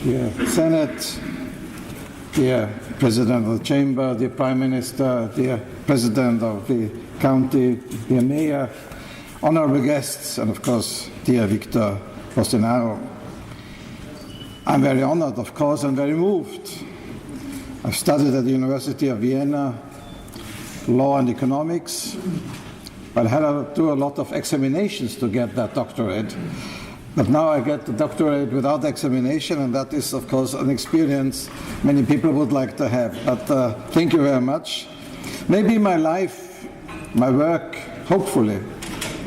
dear Senate, dear President of the Chamber, dear Prime Minister, dear President of the County, dear Mayor, honorable guests, and of course, dear Victor Bolsonaro. I'm very honored, of course, and very moved. I've studied at the University of Vienna law and economics, but I had to do a lot of examinations to get that doctorate. But now I get the doctorate without examination, and that is, of course, an experience many people would like to have. But thank you very much. Maybe my life, my work, hopefully,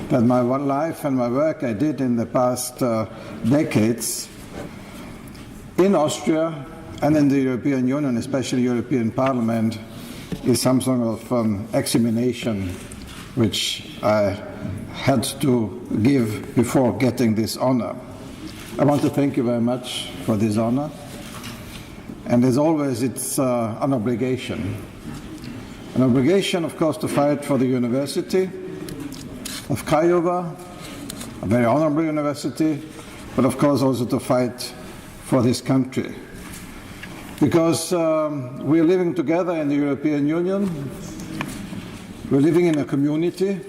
that my life and my work I did in the past decades in Austria and in the European Union, especially European Parliament, is some sort of examination which I had to give before getting this honor. I want to thank you very much for this honor. And as always, it's an obligation. An obligation, of course, to fight for the University of Craiova, a very honorable university, but of course also to fight for this country. Because we are living together in the European Union, we're living in a community,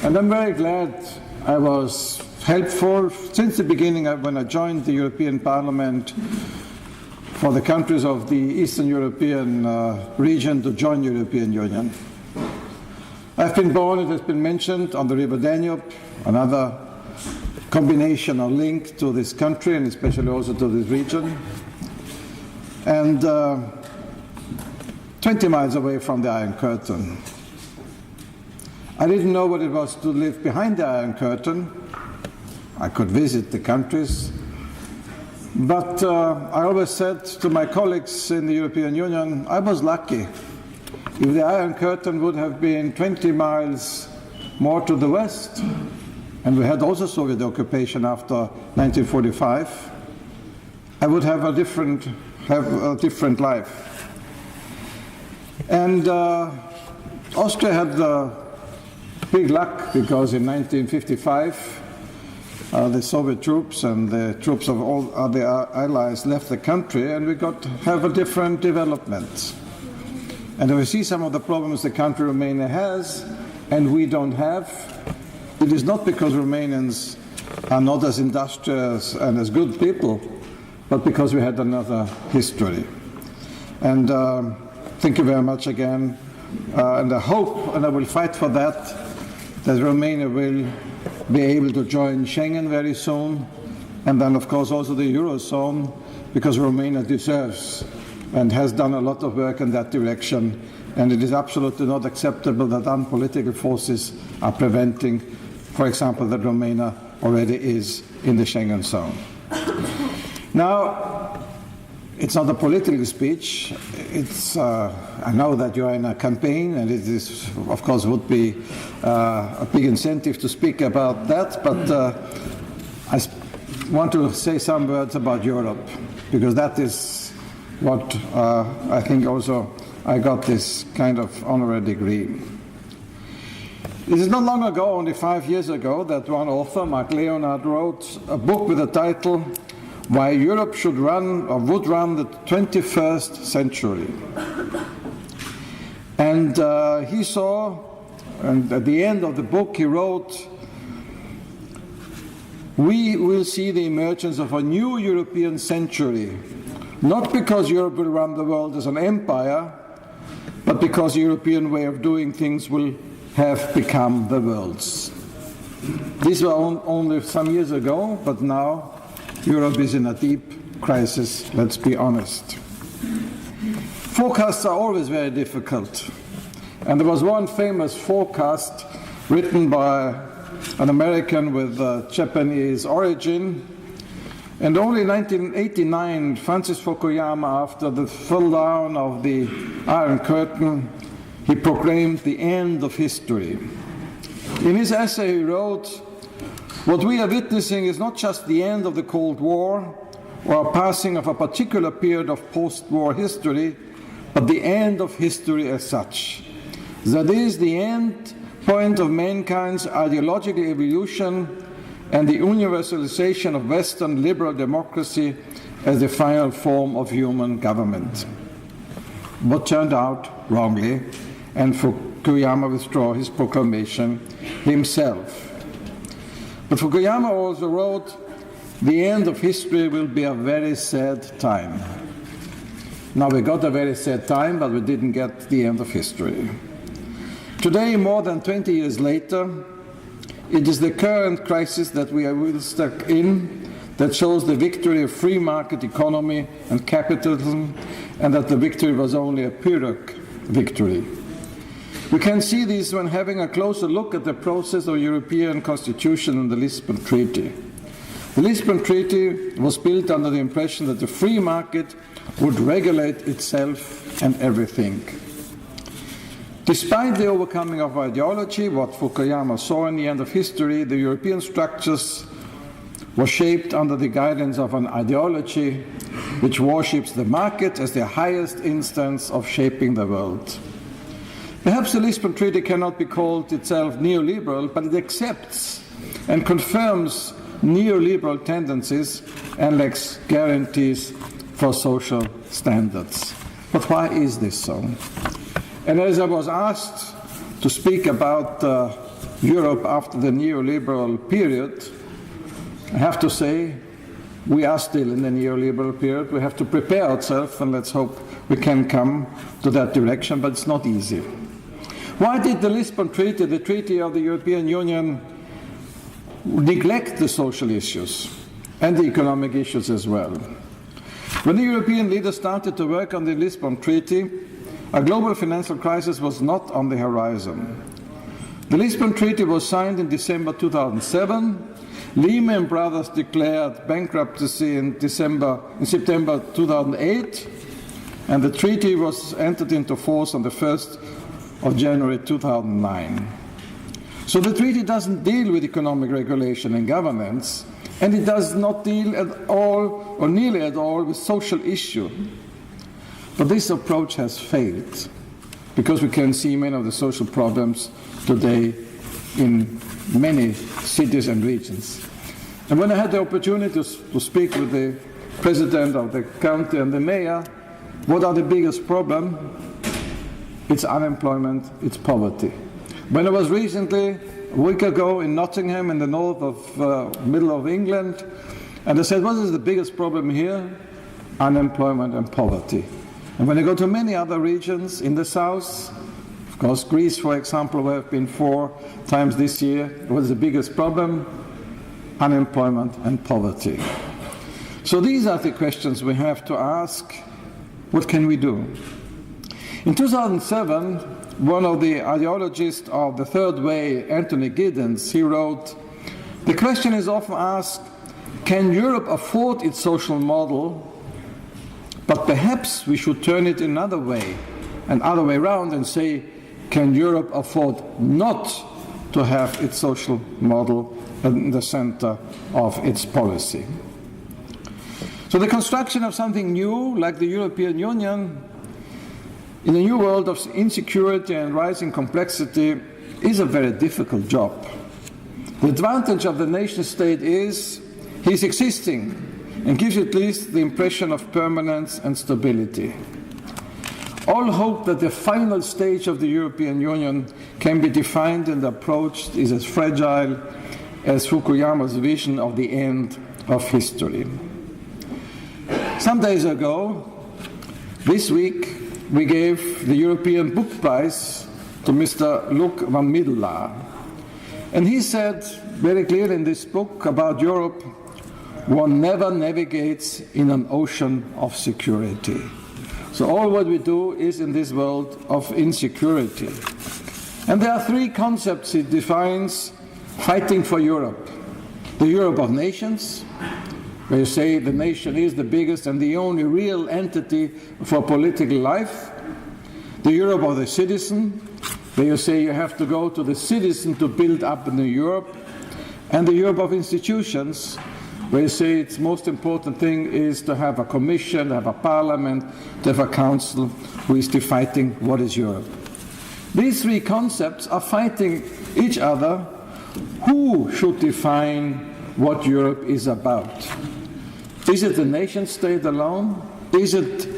and I'm very glad I was helpful since the beginning when I joined the European Parliament for the countries of the Eastern European region to join the European Union. I've been born, it has been mentioned, on the River Danube, another combination or link to this country and especially also to this region. And 20 miles away from the Iron Curtain. I didn't know what it was to live behind the Iron Curtain. I could visit the countries. But I always said to my colleagues in the European Union, I was lucky. If the Iron Curtain would have been 20 miles more to the west, and we had also Soviet occupation after 1945, I would have a different life. And Austria had big luck because in 1955 the Soviet troops and the troops of all other allies left the country, and we got to have a different development. And if we see some of the problems the country Romania has and we don't have, it is not because Romanians are not as industrious and as good people, but because we had another history. And thank you very much again. And I hope, and I will fight for that Romania will be able to join Schengen very soon, and then of course also the Eurozone, because Romania deserves and has done a lot of work in that direction, and it is absolutely not acceptable that unpolitical forces are preventing, for example, that Romania already is in the Schengen zone. Now, it's not a political speech. It's, I know that you are in a campaign, and it is, of course, would be a big incentive to speak about that, but I want to say some words about Europe, because that is what I think also I got this kind of honorary degree. It is not long ago, only 5 years ago, that one author, Mark Leonard, wrote a book with the title Why Europe Should Run or Would Run the 21st Century. And he saw, and at the end of the book he wrote, we will see the emergence of a new European century, not because Europe will run the world as an empire, but because the European way of doing things will have become the world's. These were only some years ago, but now Europe is in a deep crisis, let's be honest. Forecasts are always very difficult. And there was one famous forecast written by an American with Japanese origin. And only in 1989, Francis Fukuyama, after the fall down of the Iron Curtain, he proclaimed the end of history. In his essay he wrote, what we are witnessing is not just the end of the Cold War or a passing of a particular period of post-war history, but the end of history as such. That is the end point of mankind's ideological evolution and the universalization of Western liberal democracy as the final form of human government. What turned out wrongly, and Fukuyama withdrew his proclamation himself. But Fukuyama also wrote, "The end of history will be a very sad time." Now, we got a very sad time, but we didn't get the end of history. Today, more than 20 years later, it is the current crisis that we are stuck in that shows the victory of free market economy and capitalism, and that the victory was only a Pyrrhic victory. We can see this when having a closer look at the process of European constitution and the Lisbon Treaty. The Lisbon Treaty was built under the impression that the free market would regulate itself and everything. Despite the overcoming of ideology, what Fukuyama saw in the end of history, the European structures were shaped under the guidance of an ideology which worships the market as the highest instance of shaping the world. Perhaps the Lisbon Treaty cannot be called itself neoliberal, but it accepts and confirms neoliberal tendencies and lacks guarantees for social standards. But why is this so? And as I was asked to speak about Europe after the neoliberal period, I have to say we are still in the neoliberal period. We have to prepare ourselves, and let's hope we can come to that direction, but it's not easy. Why did the Lisbon Treaty, the Treaty of the European Union, neglect the social issues and the economic issues as well? When the European leaders started to work on the Lisbon Treaty, a global financial crisis was not on the horizon. The Lisbon Treaty was signed in December 2007. Lehman Brothers declared bankruptcy in September 2008, and the treaty was entered into force on the 1st of January 2009. So the treaty doesn't deal with economic regulation and governance, and it does not deal at all, or nearly at all, with social issues. But this approach has failed, because we can see many of the social problems today in many cities and regions. And when I had the opportunity to speak with the president of the county and the mayor, what are the biggest problems? It's unemployment, it's poverty. When I was recently, a week ago, in Nottingham, in the north of middle of England, and I said, what is the biggest problem here? Unemployment and poverty. And when I go to many other regions in the south, of course, Greece, for example, where I've been 4 times this year, what is the biggest problem? Unemployment and poverty. So these are the questions we have to ask. What can we do? In 2007, one of the ideologists of the Third Way, Anthony Giddens, he wrote, "The question is often asked, can Europe afford its social model? But perhaps we should turn it another way around and say, can Europe afford not to have its social model in the center of its policy?" So the construction of something new, like the European Union, in a new world of insecurity and rising complexity, is a very difficult job. The advantage of the nation state is he's existing and gives at least the impression of permanence and stability. All hope that the final stage of the European Union can be defined and approached is as fragile as Fukuyama's vision of the end of history. Some days ago, this week, we gave the European Book Prize to Mr. Luc van Middelaar. And he said very clearly in this book about Europe, one never navigates in an ocean of security. So all what we do is in this world of insecurity. And there are 3 concepts he defines fighting for Europe. The Europe of nations, where you say the nation is the biggest and the only real entity for political life. The Europe of the citizen, where you say you have to go to the citizen to build up a new Europe. And the Europe of institutions, where you say its most important thing is to have a commission, to have a parliament, to have a council who is defining what is Europe. These 3 concepts are fighting each other. Who should define what Europe is about. Is it the nation state alone? Is it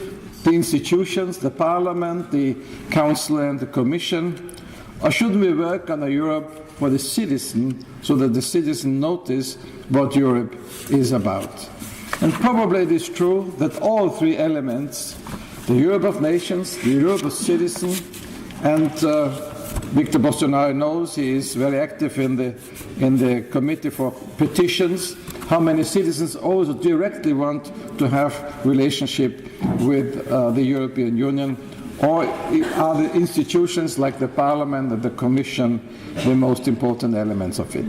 the institutions, the Parliament, the Council and the Commission? Or should we work on a Europe for the citizen so that the citizen notice what Europe is about? And probably it is true that all three elements, the Europe of nations, the Europe of citizens, and Victor Bolsonaro knows he is very active in the Committee for Petitions, how many citizens also directly want to have relationship with the European Union, or are the institutions like the Parliament and the Commission the most important elements of it?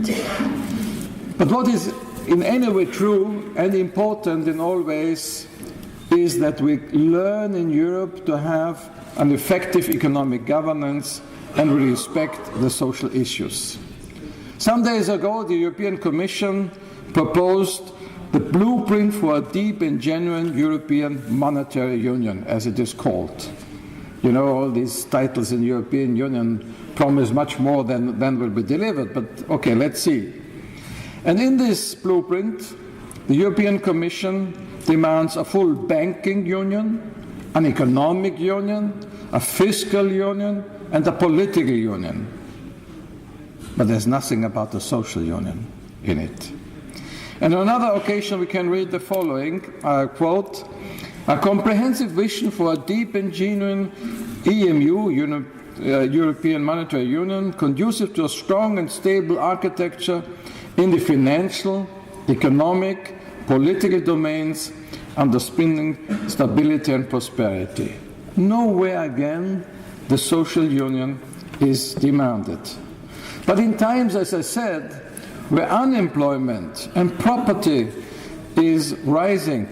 But what is in any way true and important in all ways is that we learn in Europe to have an effective economic governance and we respect the social issues. Some days ago, the European Commission proposed the blueprint for a deep and genuine European monetary union, as it is called. You know, all these titles in the European Union promise much more than will be delivered, but okay, let's see. And in this blueprint, the European Commission demands a full banking union, an economic union, a fiscal union, and a political union. But there's nothing about the social union in it. And on another occasion we can read the following, quote, "A comprehensive vision for a deep and genuine EMU, European Monetary Union, conducive to a strong and stable architecture in the financial, economic, political domains, underpinning stability and prosperity." Nowhere again the social union is demanded. But in times, as I said, where unemployment and poverty is rising,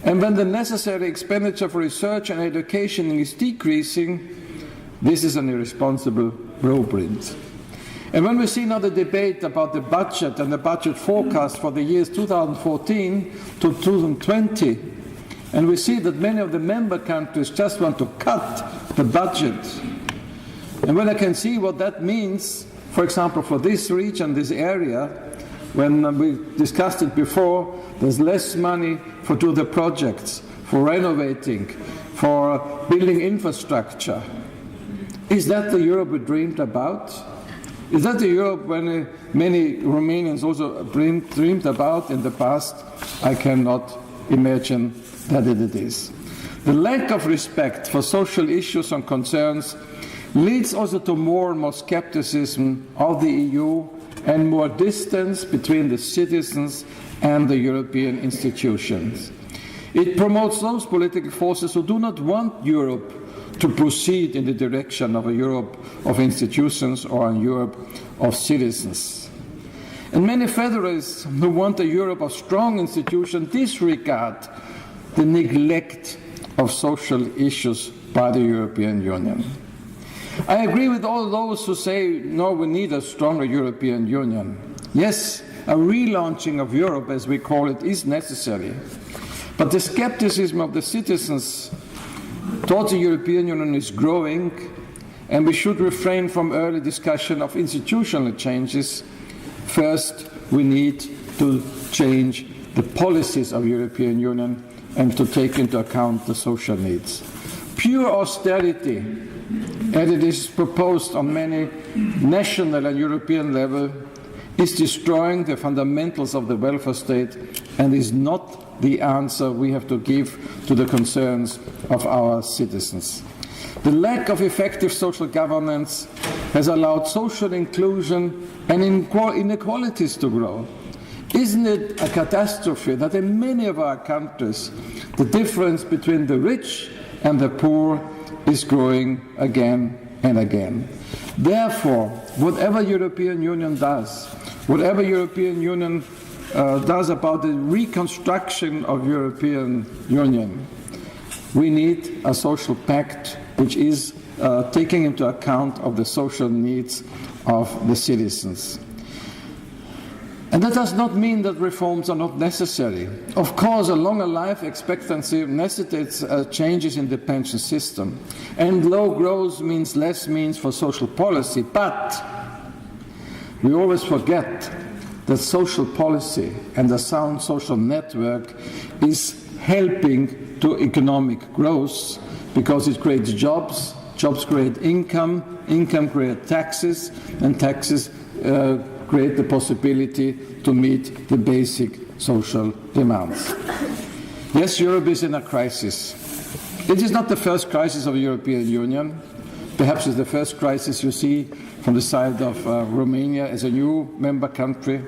and when the necessary expenditure for research and education is decreasing, this is an irresponsible blueprint. And when we see now the debate about the budget and the budget forecast for the years 2014 to 2020, and we see that many of the member countries just want to cut the budget. And when I can see what that means, for example, for this region, this area, when we discussed it before, there's less money for do the projects, for renovating, for building infrastructure. Is that the Europe we dreamed about? Is that the Europe when many Romanians also dreamed about in the past? I cannot imagine that it is. The lack of respect for social issues and concerns leads also to more and more skepticism of the EU and more distance between the citizens and the European institutions. It promotes those political forces who do not want Europe to proceed in the direction of a Europe of institutions or a Europe of citizens. And many federalists who want a Europe of strong institutions disregard the neglect of social issues by the European Union. I agree with all those who say, no, we need a stronger European Union. Yes, a relaunching of Europe, as we call it, is necessary. But the skepticism of the citizens towards the European Union is growing, and we should refrain from early discussion of institutional changes. First, we need to change the policies of the European Union and to take into account the social needs. Pure austerity, as it is proposed on many national and European level, is destroying the fundamentals of the welfare state and is not the answer we have to give to the concerns of our citizens. The lack of effective social governance has allowed social inclusion and inequalities to grow. Isn't it a catastrophe that in many of our countries the difference between the rich and the poor is growing again and again? Therefore, whatever European Union does, whatever European Union does about the reconstruction of European Union, we need a social pact which is taking into account of the social needs of the citizens. And that does not mean that reforms are not necessary. Of course, a longer life expectancy necessitates changes in the pension system. And low growth means less means for social policy. But we always forget that social policy and a sound social network is helping to economic growth, because it creates jobs, jobs create income, income creates taxes, and taxes create the possibility to meet the basic social demands. Yes, Europe is in a crisis. It is not the first crisis of the European Union. Perhaps it's the first crisis you see from the side of Romania as a new member country.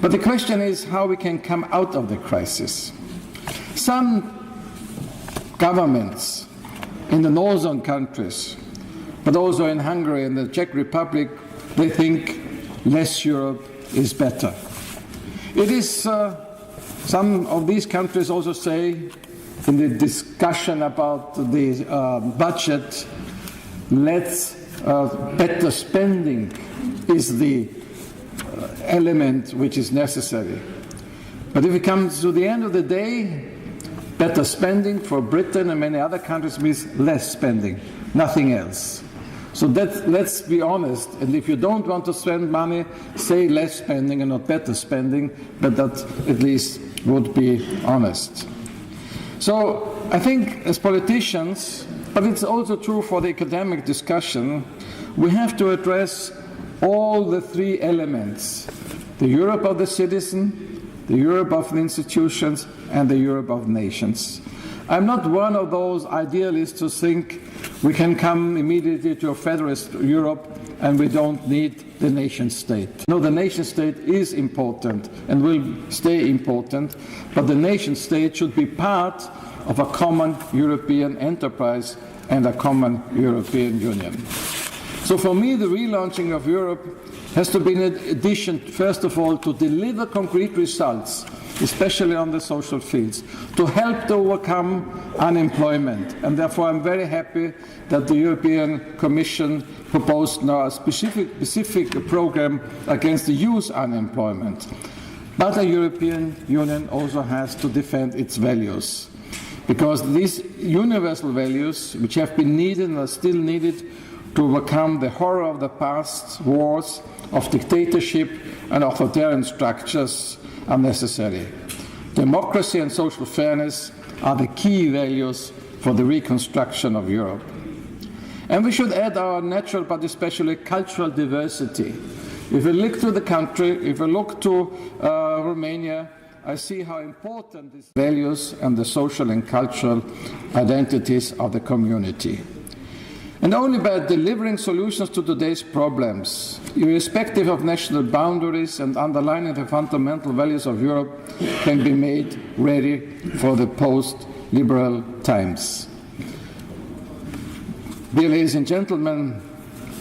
But the question is how we can come out of the crisis. Some governments in the northern countries, but also in Hungary and the Czech Republic, they think less Europe is better. It is, some of these countries also say in the discussion about the budget, better spending is the element which is necessary. But if it comes to the end of the day, better spending for Britain and many other countries means less spending, nothing else. So let's be honest, and if you don't want to spend money, say less spending and not better spending, but that at least would be honest. So I think as politicians, but it's also true for the academic discussion, we have to address all the three elements: the Europe of the citizen, the Europe of the institutions, and the Europe of nations. I'm not one of those idealists who think we can come immediately to a federalist Europe and we don't need the nation state. No, the nation state is important and will stay important, but the nation state should be part of a common European enterprise and a common European Union. So for me, the relaunching of Europe has to be in addition, first of all, to deliver concrete results, especially on the social fields, to help to overcome unemployment. And therefore I'm very happy that the European Commission proposed now a specific program against the youth unemployment. But the European Union also has to defend its values, because these universal values, which have been needed and are still needed to overcome the horror of the past wars, of dictatorship and authoritarian structures, are necessary. Democracy and social fairness are the key values for the reconstruction of Europe. And we should add our natural but especially cultural diversity. If we look to the country, if we look to Romania, I see how important these values and the social and cultural identities of the community. And only by delivering solutions to today's problems, irrespective of national boundaries and underlining the fundamental values of Europe, can be made ready for the post-liberal times. Dear ladies and gentlemen,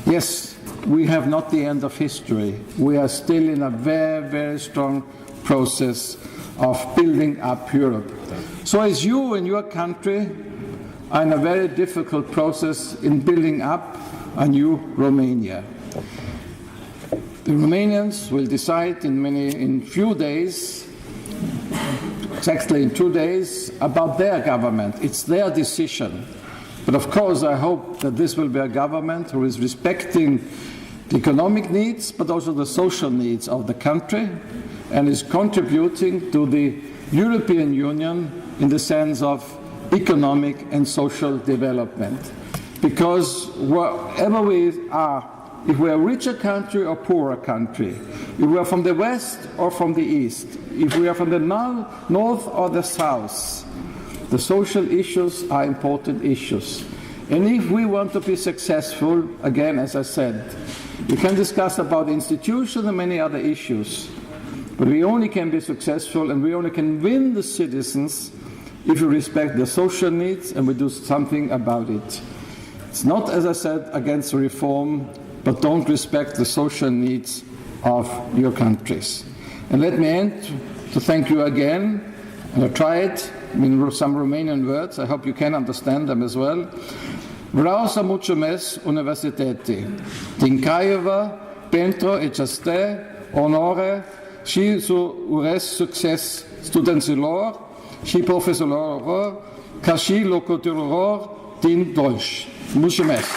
yes, we have not the end of history. We are still in a very, very strong process of building up Europe. So as you in your country are in a very difficult process in building up a new Romania. The Romanians will decide in few days, exactly in 2 days, about their government. It's their decision. But of course I hope that this will be a government who is respecting the economic needs but also the social needs of the country and is contributing to the European Union in the sense of economic and social development. Because wherever we are, if we are a richer country or poorer country, if we are from the west or from the east, if we are from the north or the south, the social issues are important issues. And if we want to be successful, again, as I said, we can discuss about institutions and many other issues, but we only can be successful and we only can win the citizens if we respect their social needs and we do something about it. It's not, as I said, against reform, but don't respect the social needs of your countries. And let me end to thank you again, and I tried in some Romanian words, I hope you can understand them as well. Vreau să mulțumesc Universității din Craiova pentru aceste onore și să urez succes studenților și profesorilor, ca și locuitorilor din Dolj. Mulțumesc!